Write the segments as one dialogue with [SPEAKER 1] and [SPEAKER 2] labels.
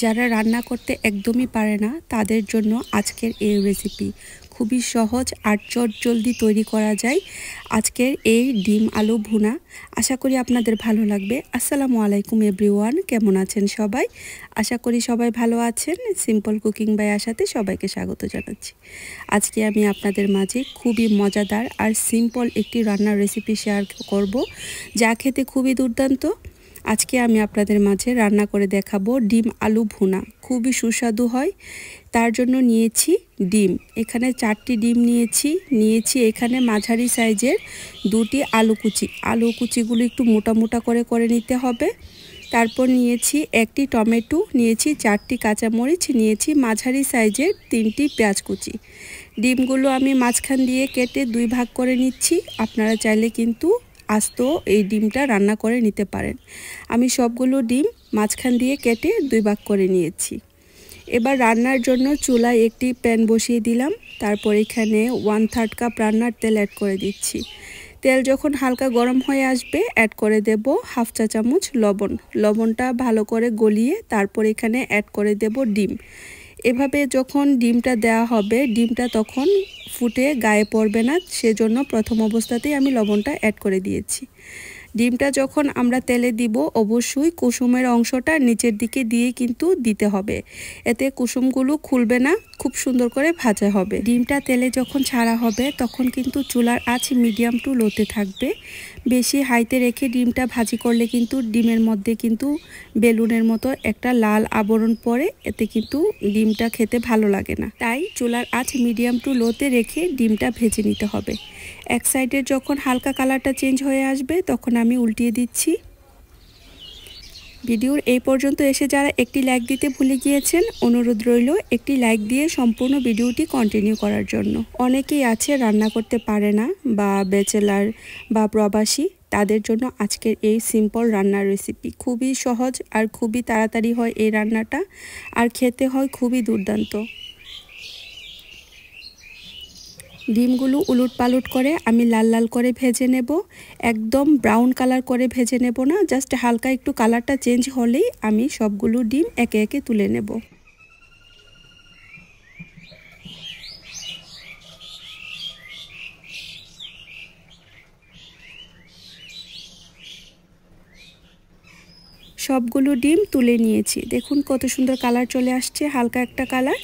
[SPEAKER 1] যারা রান্না করতে একদমই পারে না তাদের জন্য আজকের এই রেসিপি খুবই সহজ আর চটজলদি তৈরি করা যায়। আজকের এই ডিম আলু ভুনা আশা করি আপনাদের ভালো লাগবে। আসসালামু আলাইকুম এভরিওয়ান, কেমন আছেন সবাই? আশা করি সবাই ভালো আছেন। সিম্পল কুকিং বাই আশাতে সবাইকে স্বাগত জানাচ্ছি। আজকে আমি আপনাদের মাঝে খুবই মজাদার আর সিম্পল একটি রান্নার রেসিপি শেয়ার করব, যা খেতে খুবই দুর্দান্ত। আজকে আমি আপনাদের মাঝে রান্না করে দেখাবো ডিম আলু ভুনা। খুবই সুস্বাদু হয়। তার জন্য নিয়েছি ডিম, এখানে 4টি ডিম নিয়েছি এখানে মাঝারি সাইজের 2টি আলু কুচিগুলো একটু মোটা মোটা করে নিতে হবে। তারপর নিয়েছি 1টি টমেটো, নিয়েছি 4টি কাঁচামরিচ, নিয়েছি মাঝারি সাইজের 3টি পেঁয়াজ কুচি। ডিমগুলো আমি মাঝখান দিয়ে কেটে 2 ভাগ করে নিচ্ছি। আপনারা চাইলে কিন্তু আস্ত এই ডিমটা রান্না করে নিতে পারেন। আমি সবগুলো ডিম মাঝখান দিয়ে কেটে 2 ভাগ করে নিয়েছি। এবার রান্নার জন্য চুলায় একটি প্যান বসিয়ে দিলাম। তারপর এখানে 1/3 কাপ রান্নার তেল অ্যাড করে দিচ্ছি। তেল যখন হালকা গরম হয়ে আসবে অ্যাড করে দেব 1/2 চা চামচ লবণটা ভালো করে গলিয়ে তারপর এখানে অ্যাড করে দেব ডিম। এভাবে যখন ডিমটা দেওয়া হবে ডিমটা তখন ফুটে গায়ে পড়বে না, সেজন্য প্রথম অবস্থাতেই আমি লবণটা অ্যাড করে দিয়েছি। ডিমটা যখন আমরা তেলে দিব অবশ্যই কুসুমের অংশটা নিচের দিকে দিয়ে কিন্তু দিতে হবে, এতে কুসুমগুলো খুলবে না, খুব সুন্দর করে ভাজা হবে। ডিমটা তেলে যখন ছাড়া হবে তখন কিন্তু চুলার আঁচ মিডিয়াম টু লোতে থাকবে। বেশি হাইতে রেখে ডিমটা ভাজি করলে কিন্তু ডিমের মধ্যে কিন্তু বেলুনের মতো একটা লাল আবরণ পড়ে, এতে কিন্তু ডিমটা খেতে ভালো লাগে না। তাই চুলার আঁচ মিডিয়াম টু লোতে রেখে ডিমটা ভেজে নিতে হবে। এক সাইডের যখন হালকা কালারটা চেঞ্জ হয়ে আসবে তখন আমি উল্টিয়ে দিচ্ছি। ভিডিওর এই পর্যন্ত এসে যারা একটি লাইক দিতে ভুলে গিয়েছেন, অনুরোধ রইল একটি লাইক দিয়ে সম্পূর্ণ ভিডিওটি কন্টিনিউ করার জন্য। অনেকেই আছে রান্না করতে পারে না, বা ব্যাচেলার বা প্রবাসী, তাদের জন্য আজকের এই সিম্পল রান্নার রেসিপি খুবই সহজ আর খুবই তাড়াতাড়ি হয় এই রান্নাটা, আর খেতে হয় খুবই দুর্দান্ত। ডিমগুলো উলট পালট করে আমি লাল লাল করে ভেজে নেব। একদম ব্রাউন কালার করে ভেজে নেব না, জাস্ট হালকা একটু কালারটা চেঞ্জ হলেই আমি সবগুলো ডিম একে একে তুলে নেব। সবগুলো ডিম তুলে নিয়েছি। দেখুন কত সুন্দর কালার চলে আসছে, হালকা একটা কালার।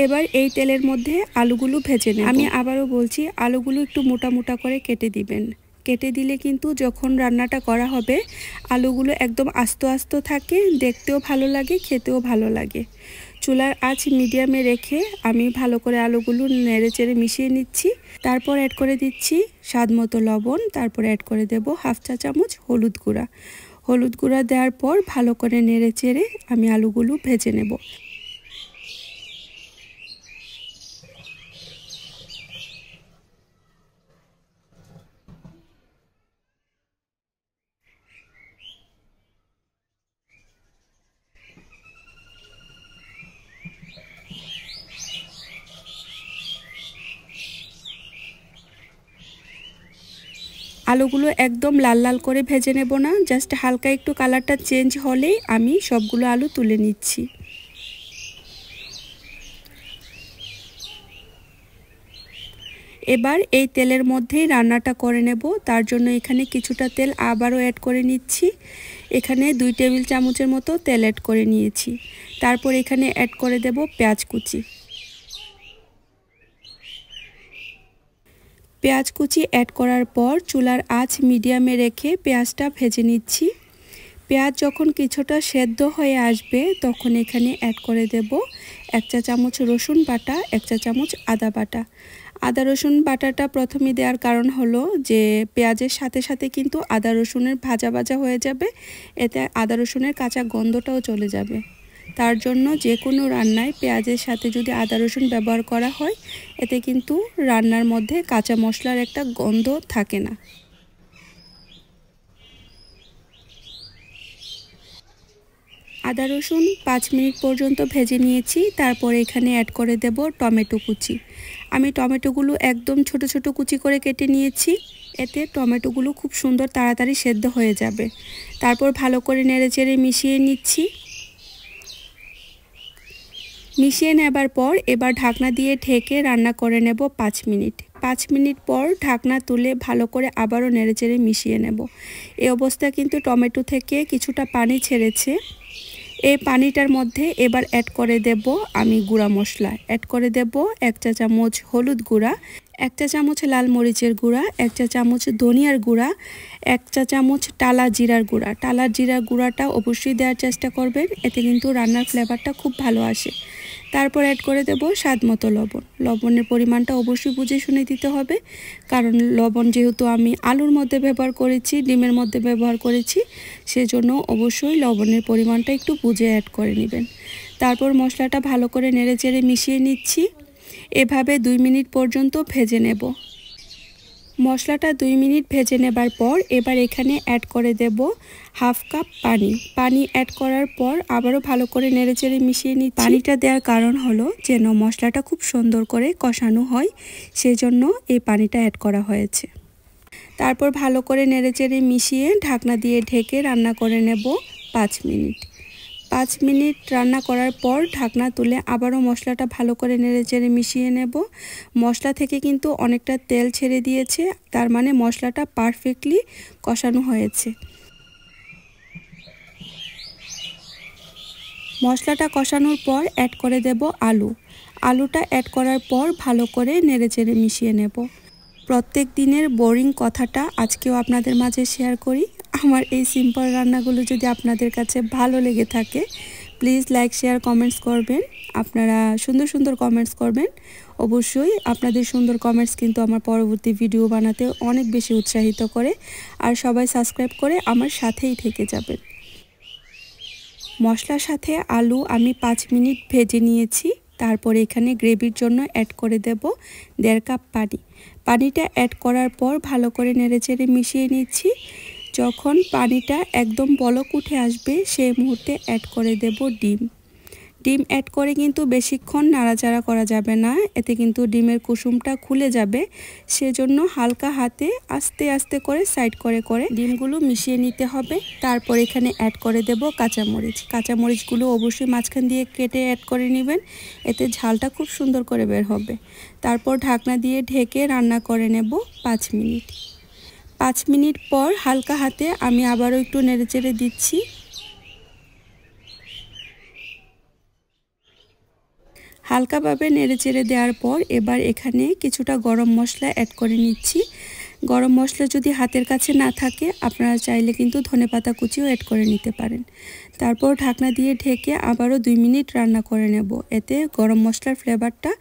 [SPEAKER 1] এবার এই তেলের মধ্যে আলুগুলো ভেজে নেব। আমি আবারও বলছি, আলুগুলো একটু মোটা মোটা করে কেটে দিবেন। কেটে দিলে কিন্তু যখন রান্নাটা করা হবে আলুগুলো একদম আস্ত আস্ত থাকে, দেখতেও ভালো লাগে, খেতেও ভালো লাগে। চুলার আঁচ মিডিয়ামে রেখে আমি ভালো করে আলুগুলো নেড়ে চেড়ে মিশিয়ে নিচ্ছি। তারপর অ্যাড করে দিচ্ছি স্বাদ মতো লবণ, তারপর অ্যাড করে দেব 1/2 চা চামচ হলুদ গুঁড়া দেওয়ার পর ভালো করে নেড়ে চেড়ে আমি আলুগুলো ভেজে নেব। আলুগুলো একদম লাল লাল করে ভেজে নেব না, জাস্ট হালকা একটু কালারটা চেঞ্জ হলেই আমি সবগুলো আলু তুলে নিচ্ছি। এবার এই তেলের মধ্যেই রান্নাটা করে নেব। তার জন্য এখানে কিছুটা তেল আবারও অ্যাড করে নিচ্ছি। এখানে 2 টেবিল চামচের মতো তেল অ্যাড করে নিয়েছি। তারপর এখানে অ্যাড করে দেব পেঁয়াজ কুচি অ্যাড করার পর চুলার আঁচ মিডিয়ামে রেখে পেঁয়াজটা ভেজে নিচ্ছি। পেঁয়াজ যখন কিছুটা সেদ্ধ হয়ে আসবে তখন এখানে অ্যাড করে দেব 1 চা চামচ রসুন বাটা, 1 চা চামচ আদা বাটা। আদা রসুন বাটাটা প্রথমে দেওয়ার কারণ হলো যে পেঁয়াজের সাথে সাথে কিন্তু আদা রসুনের ভাজা হয়ে যাবে, এতে আদা রসুনের কাঁচা গন্ধটাও চলে যাবে। তার জন্য যে কোনো রান্নায় পেঁয়াজের সাথে যদি আদা রসুন ব্যবহার করা হয় এতে কিন্তু রান্নার মধ্যে কাঁচা মশলার একটা গন্ধ থাকে না। আদা রসুন 5 মিনিট পর্যন্ত ভেজে নিয়েছি। তারপর এখানে অ্যাড করে দেব টমেটো কুচি। আমি টমেটোগুলো একদম ছোট ছোট কুচি করে কেটে নিয়েছি, এতে টমেটোগুলো খুব সুন্দর তাড়াতাড়ি সেদ্ধ হয়ে যাবে। তারপর ভালো করে নেড়েচেড়ে মিশিয়ে নিচ্ছি। মিশিয়ে নেবার পর এবার ঢাকনা দিয়ে ঢেকে রান্না করে নেব 5 মিনিট। 5 মিনিট পর ঢাকনা তুলে ভালো করে আবারও নেড়েচেড়ে মিশিয়ে নেব। এই অবস্থায় কিন্তু টমেটো থেকে কিছুটা পানি ছেড়েছে। এই পানিটার মধ্যে এবার অ্যাড করে দেব আমি গুঁড়া মশলা। অ্যাড করে দেব 1 চা চামচ হলুদ গুঁড়া, 1 চা চামচ লাল মরিচের গুঁড়া, 1 চা চামচ ধনিয়ার গুঁড়া, 1 চা চামচ টালা জিরার গুঁড়া। টালা জিরার গুঁড়াটা অবশ্যই দেওয়ার চেষ্টা করবেন, এতে কিন্তু রান্নার ফ্লেভারটা খুব ভালো আসে। তারপর অ্যাড করে দেব স্বাদ মতো লবণ। লবণের পরিমাণটা অবশ্যই বুঝে শুনে দিতে হবে, কারণ লবণ যেহেতু আমি আলুর মধ্যে ব্যবহার করেছি, ডিমের মধ্যে ব্যবহার করেছি, সেজন্য অবশ্যই লবণের পরিমাণটা একটু বুঝে অ্যাড করে নেবেন। তারপর মশলাটা ভালো করে নেড়েচেড়ে মিশিয়ে নিচ্ছি। এভাবে 2 মিনিট পর্যন্ত ভেজে নেব। মশলাটা 2 মিনিট ভেজে নেবার পর এবার এখানে অ্যাড করে দেব হাফ কাপ পানি। পানি অ্যাড করার পর আবারও ভালো করে নেড়েচেড়ে মিশিয়ে নিচ্ছি। পানিটা দেওয়ার কারণ হলো যেন মশলাটা খুব সুন্দর করে কষানো হয়, সেজন্য এই পানিটা অ্যাড করা হয়েছে। তারপর ভালো করে নেড়েচেড়ে মিশিয়ে ঢাকনা দিয়ে ঢেকে রান্না করে নেব 5 মিনিট। 5 মিনিট রান্না করার পর ঢাকনা তুলে আবারও মশলাটা ভালো করে নেড়েচেড়ে মিশিয়ে নেব। মশলা থেকে কিন্তু অনেকটা তেল ছেড়ে দিয়েছে, তার মানে মশলাটা পারফেক্টলি কষানো হয়েছে। মশলাটা কষানোর পর অ্যাড করে দেব আলু। আলুটা অ্যাড করার পর ভালো করে নেড়েচেড়ে মিশিয়ে নেব। প্রত্যেক দিনের বোরিং কথাটা আজকেও আপনাদের মাঝে শেয়ার করি। আমার এই সিম্পল রান্নাগুলো যদি আপনাদের কাছে ভালো লেগে থাকে, প্লিজ লাইক, শেয়ার, কমেন্টস করবেন। আপনারা সুন্দর সুন্দর কমেন্টস করবেন। অবশ্যই আপনাদের সুন্দর কমেন্টস কিন্তু আমার পরবর্তী ভিডিও বানাতে অনেক বেশি উৎসাহিত করে। আর সবাই সাবস্ক্রাইব করে আমার সাথেই থেকে যাবেন। মশলার সাথে আলু আমি 5 মিনিট ভেজে নিয়েছি। তারপর এখানে গ্রেভির জন্য অ্যাড করে দেব 1.5 কাপ পানি। পানিটা অ্যাড করার পর ভালো করে নেড়েচেড়ে মিশিয়ে নিচ্ছি। যখন পানিটা একদম বলক উঠে আসবে সেই মুহূর্তে অ্যাড করে দেব ডিম। ডিম অ্যাড করে কিন্তু বেশিক্ষণ নাড়াচাড়া করা যাবে না, এতে কিন্তু ডিমের কুসুমটা খুলে যাবে। সেজন্য হালকা হাতে আস্তে আস্তে করে সাইড করে করে ডিমগুলো মিশিয়ে নিতে হবে। তারপর এখানে অ্যাড করে দেব কাঁচামরিচ। কাঁচামরিচগুলো অবশ্যই মাঝখান দিয়ে কেটে অ্যাড করে নেবেন, এতে ঝালটা খুব সুন্দর করে বের হবে। তারপর ঢাকনা দিয়ে ঢেকে রান্না করে নেব 5 মিনিট। 5 মিনিট পর হালকা হাতে আমি আবারও একটু নেড়েচেড়ে দিচ্ছি। হালকাভাবে নেড়েচেড়ে দেওয়ার পর এবার এখানে কিছুটা গরম মশলা অ্যাড করে নিচ্ছি। গরম মশলা যদি হাতের কাছে না থাকে আপনারা চাইলে কিন্তু ধনেপাতা কুচিও অ্যাড করে নিতে পারেন। তারপর ঢাকনা দিয়ে ঢেকে আবারও 2 মিনিট রান্না করে নেব। এতে গরম মশলার ফ্লেভারটা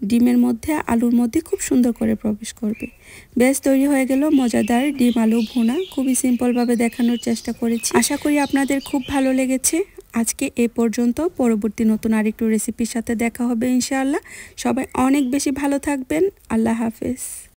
[SPEAKER 1] ডিমের মধ্যে, আলুর মধ্যে খুব সুন্দর করে প্রবেশ করবে। বেশ, তৈরি হয়ে গেল মজাদার ডিম আলু ভুনা। খুবই সিম্পলভাবে দেখানোর চেষ্টা করেছি। আশা করি আপনাদের খুব ভালো লেগেছে। আজকে এ পর্যন্ত। পরবর্তী নতুন আরেকটু রেসিপির সাথে দেখা হবে ইনশাআল্লাহ। সবাই অনেক বেশি ভালো থাকবেন। আল্লাহ হাফেজ।